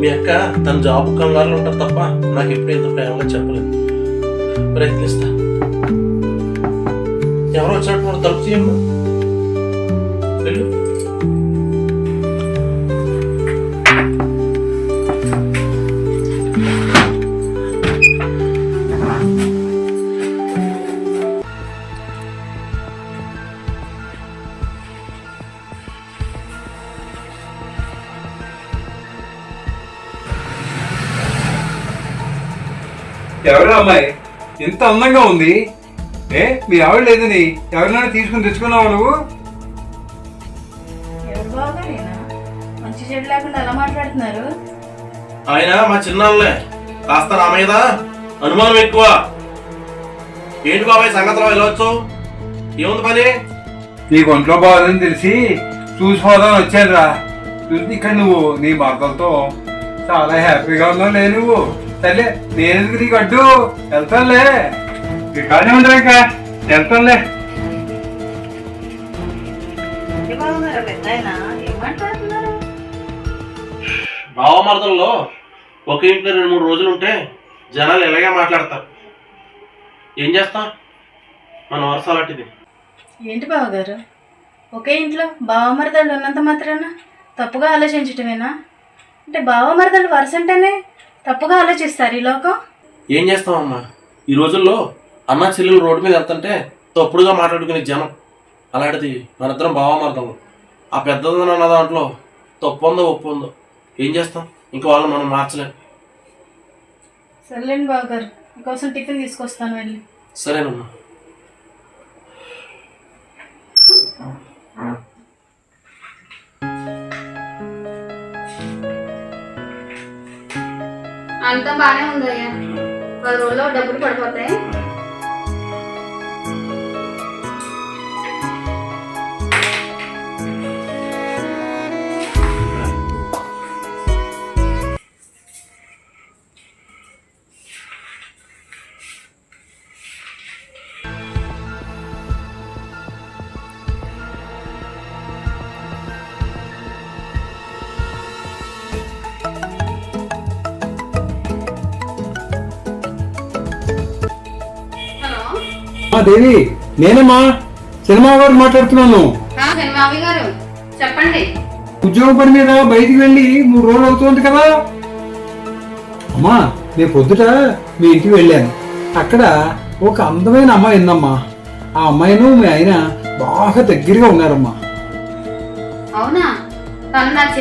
మీ అక్క తన జాబ్ కంగారులో ఉంటుంది తప్ప నాకు ఎప్పుడు ఇంత ప్రేమగా చెప్పలేదు. ప్రయత్నిస్తా. ఎవరో వచ్చినట్టు మనం తలుపు తీయమ్మా. వెళ్ళు. ఎవరు అమ్మాయి ఎంత అందంగా ఉంది? మీ ఆవిడ లేదని ఎవరినైనా తీసుకుని తెచ్చుకున్నావు నువ్వు? ఎవరు బాగానేనా మంచి చెడు లేకుండా ఎలా మాట్లాడుతున్నారు? ఆయన మా చిన్నాళ్ళే, కాస్త నా మీద అనుమానం ఎక్కువ. ఏంటి బాబాయ్ సంగతిలో వెళ్ళవచ్చు? ఏముంది పని? నీకు ఒంట్లో బాగుందని తెలిసి చూసిపోదామని వచ్చాను రా. చూసి ఇక్కడ నువ్వు నీ భర్తలతో చాలా హ్యాపీగా ఉన్నావు లే నువ్వు. సరే నేను నీకు అడ్డు వెళ్తానులే. కానీ ఉంటా ఇంకా వెళ్తానులే. భావమర్దల్లో ఒక ఇంట్లో 2-3 రోజులు ఉంటే జనాలు ఎలాగే మాట్లాడతారు. ఏం చేస్తాం, మన వరుస అలాంటిది. ఏంటి బావగారు, ఒకే ఇంట్లో బావమరదళ్ళు ఉన్నంత మాత్రాన తప్పుగా ఆలోచించటమేనా? అంటే బావమరదళ్ళు వరుస అంటేనే తప్పుగా ఆలోచిస్తారు ఈ లోకం. ఏం చేస్తామమ్మా, ఈ రోజుల్లో అన్నా చెల్లెలు రోడ్డు మీద వెళ్తుంటే తప్పుడుగా మాట్లాడుకునే జనం. అలాంటిది మనిద్దరం భావమర్దం. ఆ పెద్దదన్న అన్న దాంట్లో తప్పు ఉందో ఒప్పు ఉందో ఏం చేస్తాం, ఇంకా వాళ్ళని మనం మార్చలేం. సర్లేండి బావగారు, మీకోసం టిఫిన్ తీసుకొస్తాను వెళ్ళి. సరేనమ్మా. అంతా బానే ఉందయ్యా, 10 రోజుల్లో డబ్బులు పడిపోతాయి. దేవి, నేనమ్మా సినిమా గారు మాట్లాడుతున్నాను. మావి గారు చెప్పండి. ఉద్యోగ పని మీద బయటికి వెళ్ళి 3 రోజులు అవుతుంది కదా అమ్మా. నేను పొద్దుట మీ ఇంటికి వెళ్ళాను. అక్కడ ఒక అందమైన అమ్మాయి ఉందమ్మా. ఆ అమ్మాయిను మీ ఆయన బాగా దగ్గరగా ఉన్నారమ్మా. అవునా? తను నా